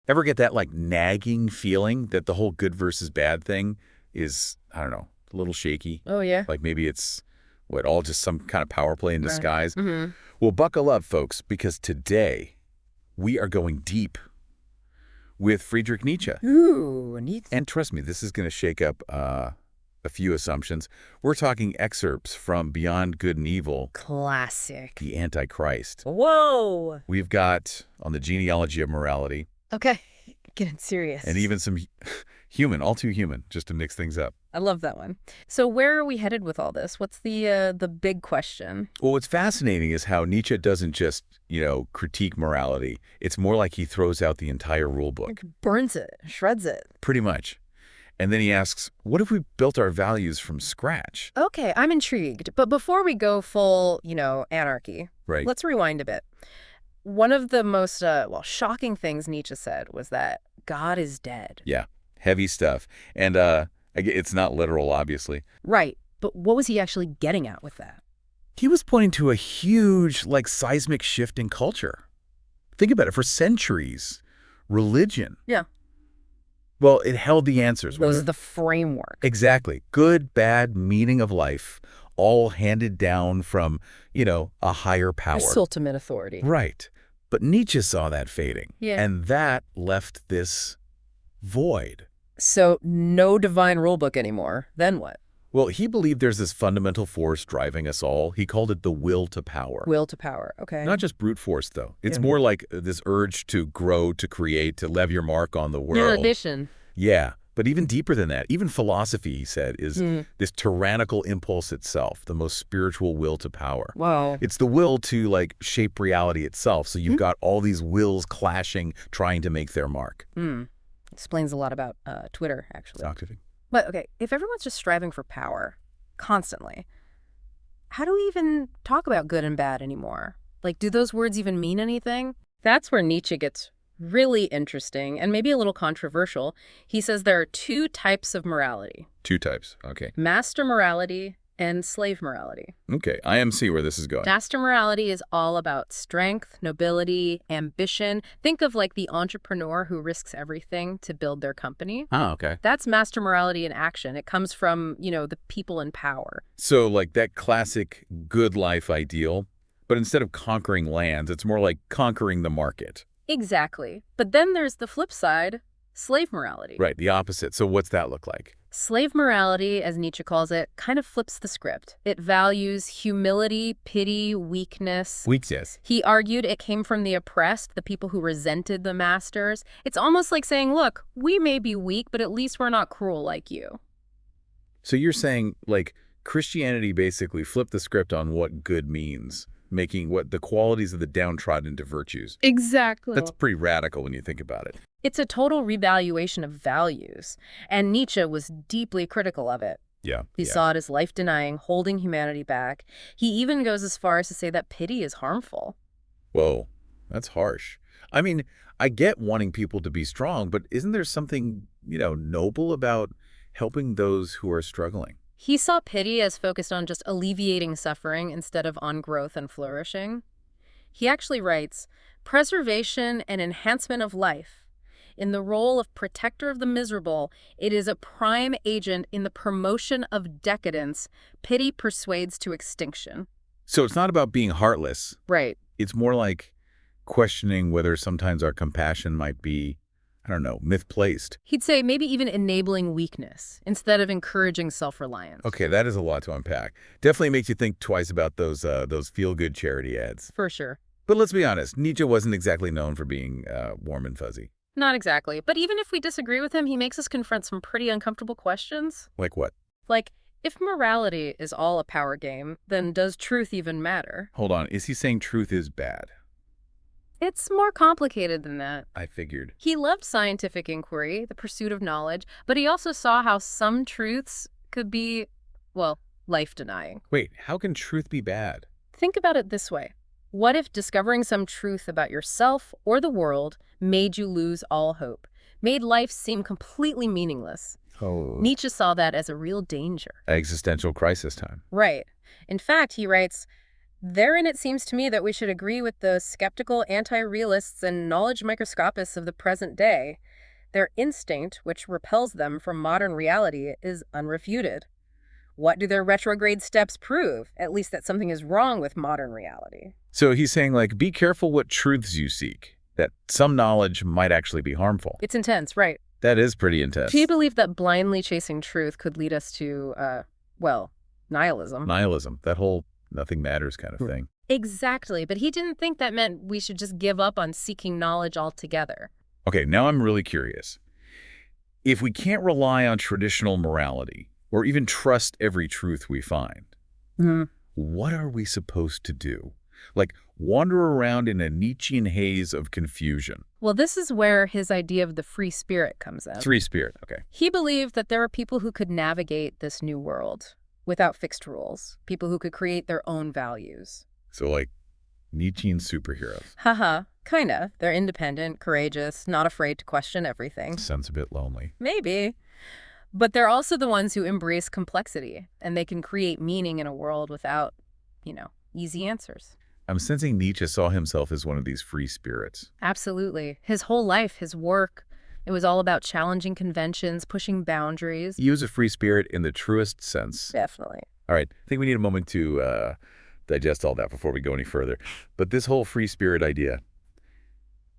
Ever get that like nagging feeling that the whole good versus bad thing is, I don't know, a little shaky? Oh, yeah? Like maybe it's, all just some kind of power play in Right. disguise? Mm-hmm. Well, buckle up, folks, because today we are going deep with Friedrich Nietzsche. Ooh, neat. And trust me, this is going to shake up a few assumptions. We're talking excerpts from Beyond Good and Evil, Classic. the Antichrist. Whoa. We've got On the Genealogy of Morality, Okay, getting serious. and even some human, all too human, just to mix things up. I love that one. So where are we headed with all this? What's the big question? Well, what's fascinating is how Nietzsche doesn't just, critique morality. It's more like he throws out the entire rule book, Burns it, shreds it. pretty much. And then he asks, what if we built our values from scratch? Okay, I'm intrigued. But before we go full, anarchy, Right. let's rewind a bit. One of the most, shocking things Nietzsche said was that God is dead. Yeah, heavy stuff. And it's not literal, obviously. Right. But what was he actually getting at with that? He was pointing to a huge, seismic shift in culture. Think about it. For centuries, religion. Yeah. Well, it held the answers. Those are the framework. Exactly. Good, bad, meaning of life, all handed down from, a higher power. This ultimate authority. Right. But Nietzsche saw that fading. Yeah. And that left this void. So no divine rulebook anymore. Then what? Well, he believed there's this fundamental force driving us all. He called it the will to power. Will to power. Okay. Not just brute force, though. It's Yeah. more like this urge to grow, to create, to leave your mark on the world. ambition. Yeah. But even deeper than that, even philosophy, he said, is this tyrannical impulse itself, the most spiritual will to power. Wow. It's the will to, shape reality itself. So you've got all these wills clashing, trying to make their mark. Explains a lot about Twitter, actually. Talk to me. But, okay, if everyone's just striving for power constantly, how do we even talk about good and bad anymore? Do those words even mean anything? That's where Nietzsche gets really interesting and maybe a little controversial. He says there are two types of morality. Two types. Okay. Master morality and slave morality. Okay. I see where this is going. Master morality is all about strength, nobility, ambition. Think of the entrepreneur who risks everything to build their company. Oh, okay. That's master morality in action. It comes from, the people in power. So that classic good life ideal, but instead of conquering lands, it's more like conquering the market. Exactly. But then there's the flip side, slave morality. Right, the opposite. So what's that look like? Slave morality, as Nietzsche calls it, kind of flips the script. It values humility, pity, weakness. Weakness. He argued it came from the oppressed, the people who resented the masters. It's almost like saying, look, we may be weak, but at least we're not cruel like you. So you're saying, Christianity basically flipped the script on what good means, making what the qualities of the downtrodden into virtues. Exactly. That's pretty radical when you think about it. It's a total revaluation of values, and Nietzsche was deeply critical of it. Yeah. He saw it as life-denying, holding humanity back. He even goes as far as to say that pity is harmful. Whoa, that's harsh. I mean, I get wanting people to be strong, but isn't there something, noble about helping those who are struggling? He saw pity as focused on just alleviating suffering instead of on growth and flourishing. He actually writes, preservation and enhancement of life. In the role of protector of the miserable, it is a prime agent in the promotion of decadence. Pity persuades to extinction. So it's not about being heartless. Right. It's more like questioning whether sometimes our compassion might be, I don't know, misplaced. He'd say maybe even enabling weakness instead of encouraging self-reliance. Okay, that is a lot to unpack. Definitely makes you think twice about those feel-good charity ads. For sure. But let's be honest, Nietzsche wasn't exactly known for being warm and fuzzy. Not exactly. But even if we disagree with him, he makes us confront some pretty uncomfortable questions. Like what? If morality is all a power game, then does truth even matter? Hold on, is he saying truth is bad? It's more complicated than that. I figured. He loved scientific inquiry, the pursuit of knowledge, but he also saw how some truths could be, life-denying. Wait, how can truth be bad? Think about it this way. What if discovering some truth about yourself or the world made you lose all hope, made life seem completely meaningless? Oh. Nietzsche saw that as a real danger. Existential crisis time. Right. In fact, he writes, Therein it seems to me that we should agree with the skeptical anti-realists and knowledge microscopists of the present day. Their instinct, which repels them from modern reality, is unrefuted. What do their retrograde steps prove? At least that something is wrong with modern reality. So he's saying, like, be careful what truths you seek, that some knowledge might actually be harmful. It's intense, right? That is pretty intense. He believed that blindly chasing truth could lead us to, well, nihilism. Nihilism, that whole nothing matters kind of thing. Exactly, but he didn't think that meant we should just give up on seeking knowledge altogether. Okay, now I'm really curious. If we can't rely on traditional morality, or even trust every truth we find, what are we supposed to do? Like, wander around in a Nietzschean haze of confusion. Well, this is where his idea of the free spirit comes in. Free spirit, okay. He believed that there are people who could navigate this new world without fixed rules, people who could create their own values. So, like, Nietzschean superheroes. Haha, kinda. They're independent, courageous, not afraid to question everything. Sounds a bit lonely. Maybe. But they're also the ones who embrace complexity, and they can create meaning in a world without, easy answers. I'm sensing Nietzsche saw himself as one of these free spirits. Absolutely. His whole life, his work, it was all about challenging conventions, pushing boundaries. He was a free spirit in the truest sense. Definitely. All right, I think we need a moment to digest all that before we go any further. But this whole free spirit idea,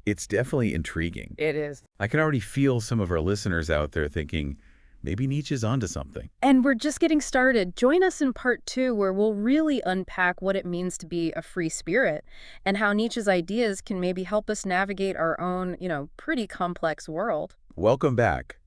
it's definitely intriguing. It is. I can already feel some of our listeners out there thinking, maybe Nietzsche's onto something. And we're just getting started. Join us in part 2, where we'll really unpack what it means to be a free spirit and how Nietzsche's ideas can maybe help us navigate our own, pretty complex world. Welcome back.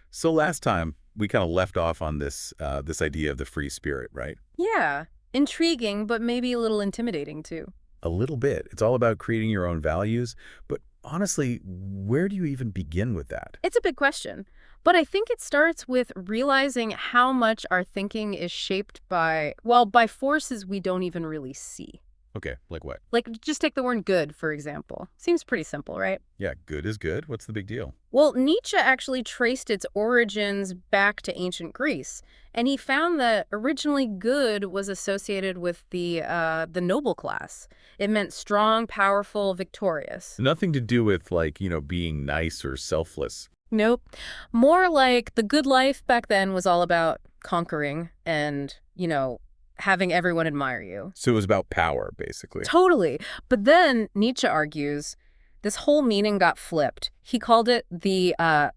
So last time, we kind of left off on this idea of the free spirit, right? Yeah. Intriguing, but maybe a little intimidating, too. A little bit. It's all about creating your own values. But honestly, where do you even begin with that? It's a big question. But I think it starts with realizing how much our thinking is shaped by forces we don't even really see. Okay, like what? Like, just take the word good, for example. Seems pretty simple, right? Yeah, good is good. What's the big deal? Well, Nietzsche actually traced its origins back to ancient Greece, and he found that originally good was associated with the noble class. It meant strong, powerful, victorious. Nothing to do with, like, being nice or selfless. Nope. More like the good life back then was all about conquering and, having everyone admire you. So it was about power, basically. Totally. But then Nietzsche argues this whole meaning got flipped. He called it the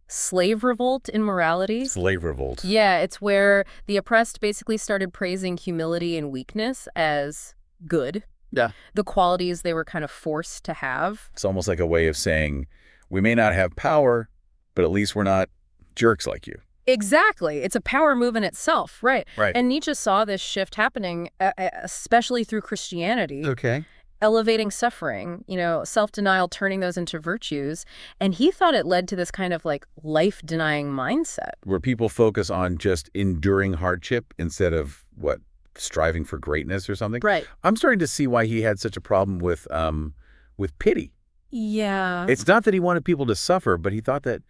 slave revolt in morality. Slave revolt. Yeah, it's where the oppressed basically started praising humility and weakness as good. Yeah. The qualities they were kind of forced to have. It's almost like a way of saying, we may not have power, but at least we're not jerks like you. Exactly. It's a power move in itself, right? Right. And Nietzsche saw this shift happening, especially through Christianity. Okay. Elevating suffering, self-denial, turning those into virtues. And he thought it led to this kind of like life-denying mindset. Where people focus on just enduring hardship instead of, striving for greatness or something? Right. I'm starting to see why he had such a problem with pity. Yeah. It's not that he wanted people to suffer, but he thought that,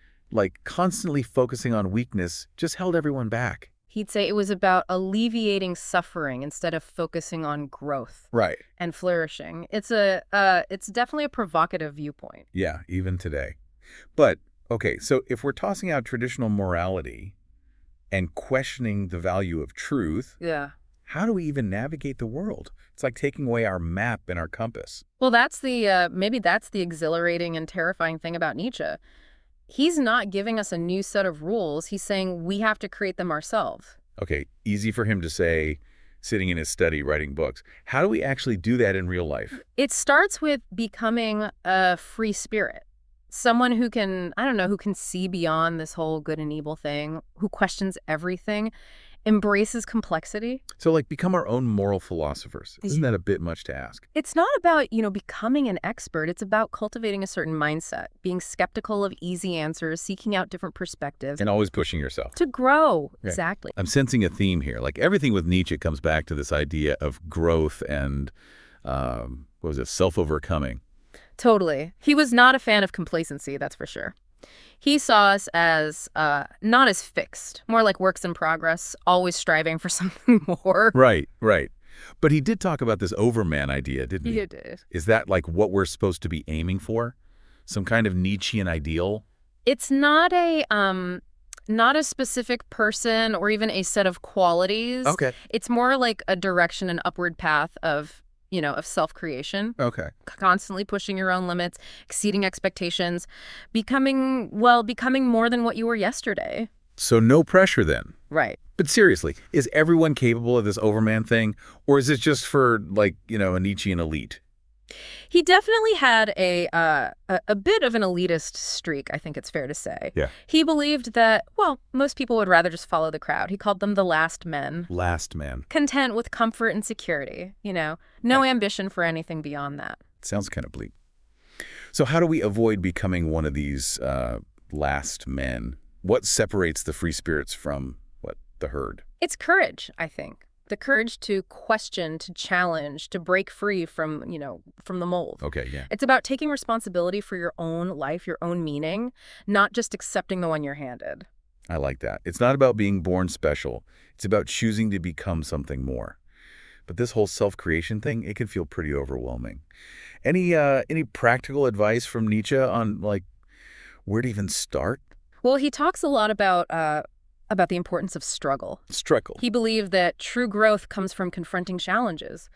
constantly focusing on weakness just held everyone back. He'd say it was about alleviating suffering instead of focusing on growth. Right. And flourishing. It's definitely a provocative viewpoint. Yeah, even today. But, okay, so if we're tossing out traditional morality and questioning the value of truth, yeah, how do we even navigate the world? It's like taking away our map and our compass. Well, maybe that's the exhilarating and terrifying thing about Nietzsche. He's not giving us a new set of rules. He's saying we have to create them ourselves. Okay, easy for him to say, sitting in his study writing books. How do we actually do that in real life? It starts with becoming a free spirit. Someone who can see beyond this whole good and evil thing, who questions everything, embraces complexity. So, become our own moral philosophers. Isn't that a bit much to ask? It's not about, becoming an expert. It's about cultivating a certain mindset, being skeptical of easy answers, seeking out different perspectives. And always pushing yourself. To grow. Yeah. Exactly. I'm sensing a theme here. Everything with Nietzsche comes back to this idea of growth and, self-overcoming. Totally. He was not a fan of complacency, that's for sure. He saw us as not as fixed, more like works in progress, always striving for something more. Right, right. But he did talk about this overman idea, didn't he? He did. Is that like what we're supposed to be aiming for? Some kind of Nietzschean ideal? It's not a specific person or even a set of qualities. Okay. It's more like a direction, an upward path of, of self-creation. Okay. Constantly pushing your own limits, exceeding expectations, becoming more than what you were yesterday. So no pressure then. Right. But seriously, is everyone capable of this overman thing? Or is it just for, like, a Nietzschean elite? He definitely had a bit of an elitist streak, I think it's fair to say. Yeah. He believed that, most people would rather just follow the crowd. He called them the last men. Last man. Content with comfort and security, no ambition for anything beyond that. Sounds kind of bleak. So how do we avoid becoming one of these last men? What separates the free spirits from, the herd? It's courage, I think. The courage to question, to challenge, to break free from the mold. Okay, yeah. It's about taking responsibility for your own life, your own meaning, not just accepting the one you're handed. I like that. It's not about being born special. It's about choosing to become something more. But this whole self-creation thing, it can feel pretty overwhelming. Any practical advice from Nietzsche on, where to even start? Well, he talks a lot about the importance of struggle. Struggle. He believed that true growth comes from confronting challenges,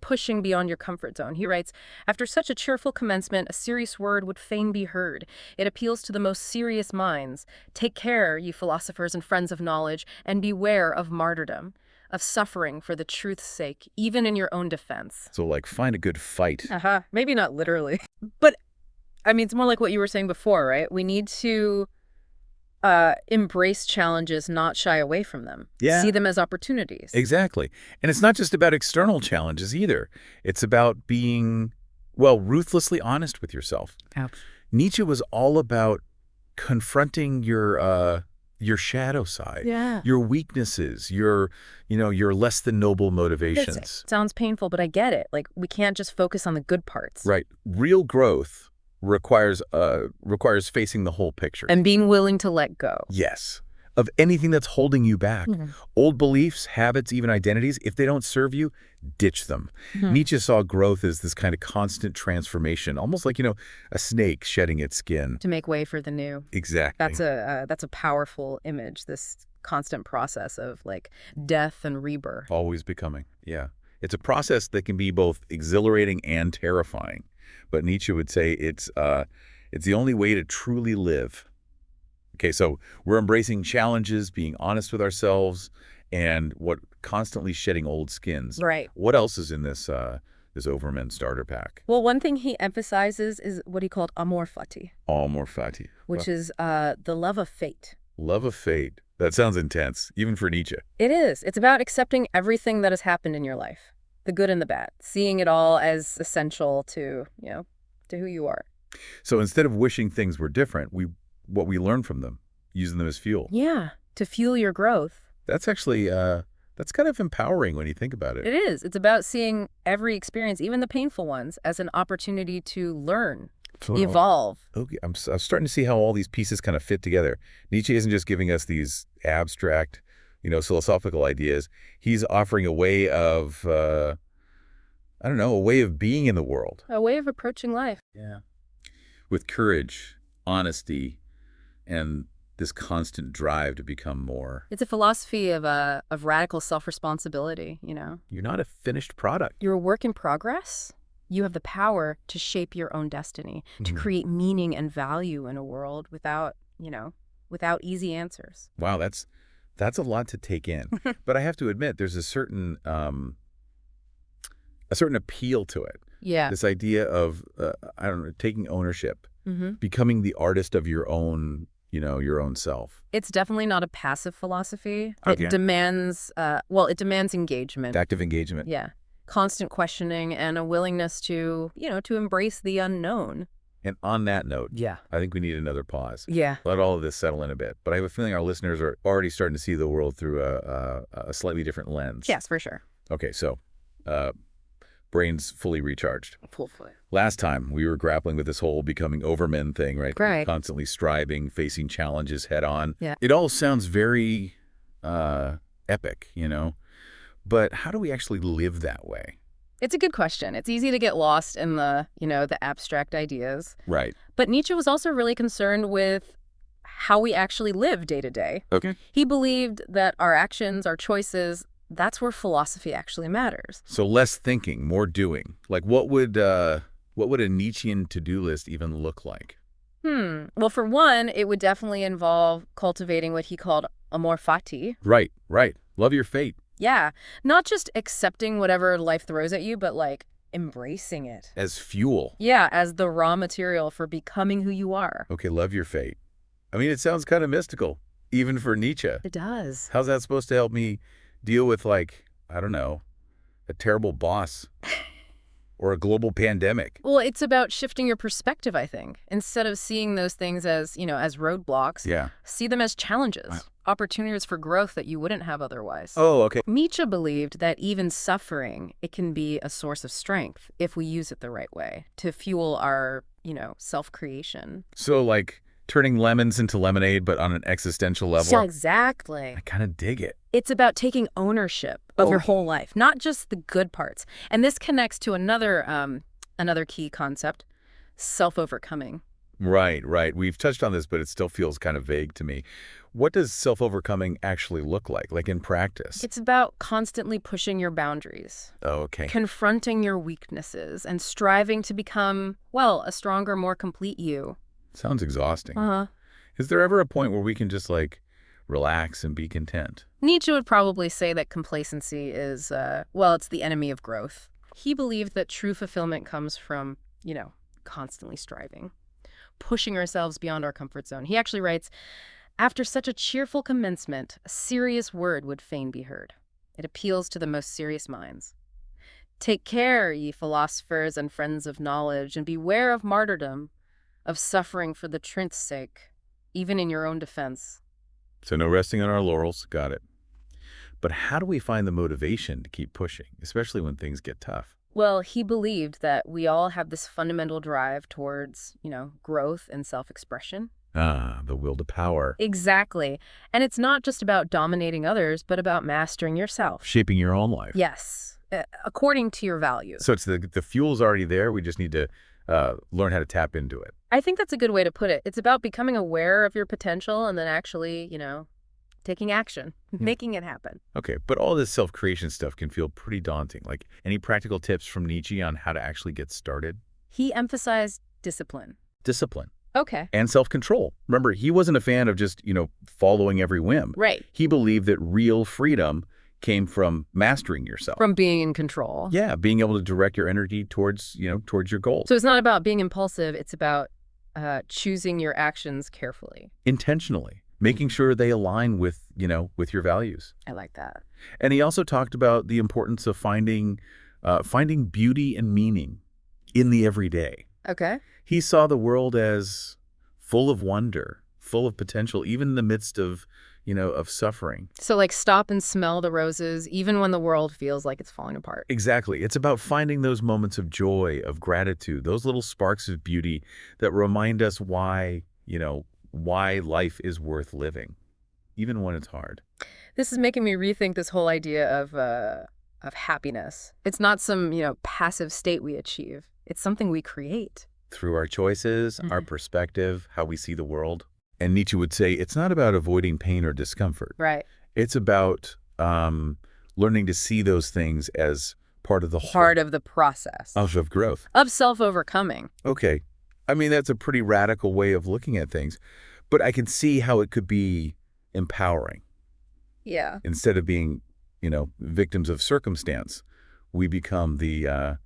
pushing beyond your comfort zone. He writes, after such a cheerful commencement, a serious word would fain be heard. It appeals to the most serious minds. Take care, you philosophers and friends of knowledge, and beware of martyrdom, of suffering for the truth's sake, even in your own defense. So, find a good fight. Maybe not literally. But, it's more like what you were saying before, right? We need to embrace challenges, not shy away from them. Yeah. See them as opportunities. Exactly. And it's not just about external challenges either. It's about being, ruthlessly honest with yourself. Ouch. Nietzsche was all about confronting your shadow side, your weaknesses, your less than noble motivations. Sounds painful, but I get it. We can't just focus on the good parts. Right. Real growth requires facing the whole picture. And being willing to let go. Yes. Of anything that's holding you back. Old beliefs, habits, even identities, if they don't serve you, ditch them. Nietzsche saw growth as this kind of constant transformation, almost like, a snake shedding its skin. To make way for the new. Exactly. That's a powerful image, this constant process of death and rebirth. Always becoming. Yeah. It's a process that can be both exhilarating and terrifying. But Nietzsche would say it's the only way to truly live. Okay, so we're embracing challenges, being honest with ourselves, and constantly shedding old skins. Right. What else is in this Overman starter pack? Well, one thing he emphasizes is what he called amor fati. Amor fati. Which is the love of fate. Love of fate. That sounds intense, even for Nietzsche. It is. It's about accepting everything that has happened in your life. The good and the bad, seeing it all as essential to who you are. So instead of wishing things were different, what we learn from them, using them as fuel. Yeah, to fuel your growth. That's actually, that's kind of empowering when you think about it. It is. It's about seeing every experience, even the painful ones, as an opportunity to learn, evolve. Okay, I'm starting to see how all these pieces kind of fit together. Nietzsche isn't just giving us these abstract, philosophical ideas. He's offering a way of, a way of being in the world. A way of approaching life. Yeah. With courage, honesty, and this constant drive to become more. It's a philosophy of radical self-responsibility, You're not a finished product. You're a work in progress. You have the power to shape your own destiny, to create meaning and value in a world without easy answers. Wow, that's a lot to take in. But I have to admit, there's a certain appeal to it. Yeah. This idea of, taking ownership, becoming the artist of your own, your own self. It's definitely not a passive philosophy. Okay. It demands, it demands engagement. Active engagement. Yeah. Constant questioning and a willingness to embrace the unknown. And on that note, Yeah. I think we need another pause. Yeah. Let all of this settle in a bit. But I have a feeling our listeners are already starting to see the world through a slightly different lens. Yes, for sure. Okay, so brains fully recharged. Hopefully. Last time, we were grappling with this whole becoming overmen thing, right? Right. Constantly striving, facing challenges head on. Yeah. It all sounds very epic, But how do we actually live that way? It's a good question. It's easy to get lost in the abstract ideas. Right. But Nietzsche was also really concerned with how we actually live day to day. Okay. He believed that our actions, our choices, that's where philosophy actually matters. So less thinking, more doing. Like what would a Nietzschean to-do list even look like? Well, for one, it would definitely involve cultivating what he called amor fati. Right, right. Love your fate. Yeah, not just accepting whatever life throws at you, but like embracing it. As fuel. Yeah, as the raw material for becoming who you are. Okay, love your fate. I mean, it sounds kind of mystical, even for Nietzsche. It does. How's that supposed to help me deal with, like, I don't know, a terrible boss or a global pandemic? Well, it's about shifting your perspective, I think. Instead of seeing those things as roadblocks, Yeah. see them as challenges, Wow. opportunities for growth that you wouldn't have otherwise. Oh, okay. Nietzsche believed that even suffering, it can be a source of strength if we use it the right way to fuel our, self-creation. So, like, turning lemons into lemonade, but on an existential level? Yeah, exactly. I kind of dig it. It's about taking ownership of your whole life, not just the good parts. And this connects to another key concept, self-overcoming. Right, right. We've touched on this, but it still feels kind of vague to me. What does self-overcoming actually look like in practice? It's about constantly pushing your boundaries, Oh, okay. confronting your weaknesses, and striving to become, well, a stronger, more complete you. Sounds exhausting. Uh-huh. Is there ever a point where we can just, like, relax and be content? Nietzsche would probably say that complacency is, it's the enemy of growth. He believed that true fulfillment comes from, constantly striving, pushing ourselves beyond our comfort zone. He actually writes, "After such a cheerful commencement, a serious word would fain be heard. It appeals to the most serious minds. Take care, ye philosophers and friends of knowledge, and beware of martyrdom, of suffering for the truth's sake, even in your own defense." So no resting on our laurels. Got it. But how do we find the motivation to keep pushing, especially when things get tough? Well, he believed that we all have this fundamental drive towards, growth and self-expression. Ah, the will to power. Exactly. And it's not just about dominating others, but about mastering yourself. Shaping your own life. Yes, according to your values. So it's the fuel's already there. We just need to learn how to tap into it. I think that's a good way to put it. It's about becoming aware of your potential and then actually, taking action, making it happen. Okay, but all this self-creation stuff can feel pretty daunting. Like, any practical tips from Nietzsche on how to actually get started? He emphasized discipline. Discipline. Okay. And self-control. Remember, he wasn't a fan of just, following every whim. Right. He believed that real freedom came from mastering yourself. From being in control. Yeah, being able to direct your energy towards your goals. So it's not about being impulsive. It's about choosing your actions carefully. Intentionally. Making sure they align with your values. I like that. And he also talked about the importance of finding beauty and meaning in the everyday. Okay. He saw the world as full of wonder, full of potential, even in the midst of suffering. So like stop and smell the roses, even when the world feels like it's falling apart. Exactly. It's about finding those moments of joy, of gratitude, those little sparks of beauty that remind us why life is worth living, even when it's hard. This is making me rethink this whole idea of happiness. It's not some, passive state we achieve. It's something we create. Through our choices, our perspective, how we see the world. And Nietzsche would say it's not about avoiding pain or discomfort. Right. It's about learning to see those things as part of the whole. Part of the process. Of growth. Of self-overcoming. Okay. I mean, that's a pretty radical way of looking at things. But I can see how it could be empowering. Yeah. Instead of being, victims of circumstance, we become the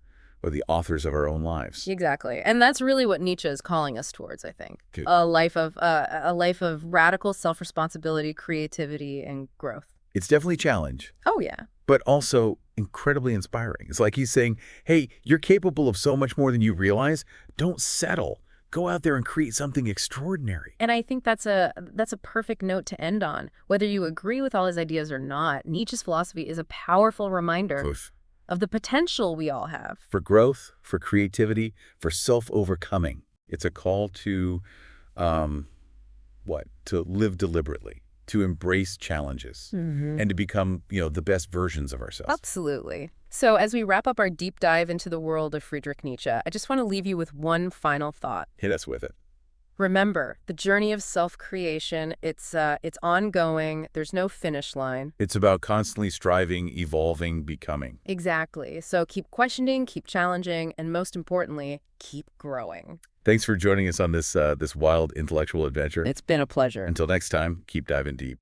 authors of our own lives. Exactly. And that's really what Nietzsche is calling us towards, I think. Good. A life of radical self-responsibility, creativity, and growth. It's definitely a challenge. Oh, yeah. But also incredibly inspiring. It's like he's saying, hey, you're capable of so much more than you realize. Don't settle. Go out there and create something extraordinary. And I think that's a perfect note to end on. Whether you agree with all his ideas or not, Nietzsche's philosophy is a powerful reminder of the potential we all have. For growth, for creativity, for self-overcoming. It's a call to, to live deliberately. to embrace challenges and to become, the best versions of ourselves. Absolutely. So as we wrap up our deep dive into the world of Friedrich Nietzsche, I just want to leave you with one final thought. Hit us with it. Remember, the journey of self-creation, it's ongoing. There's no finish line. It's about constantly striving, evolving, becoming. Exactly. So keep questioning, keep challenging, and most importantly, keep growing. Thanks for joining us on this wild intellectual adventure. It's been a pleasure. Until next time, keep diving deep.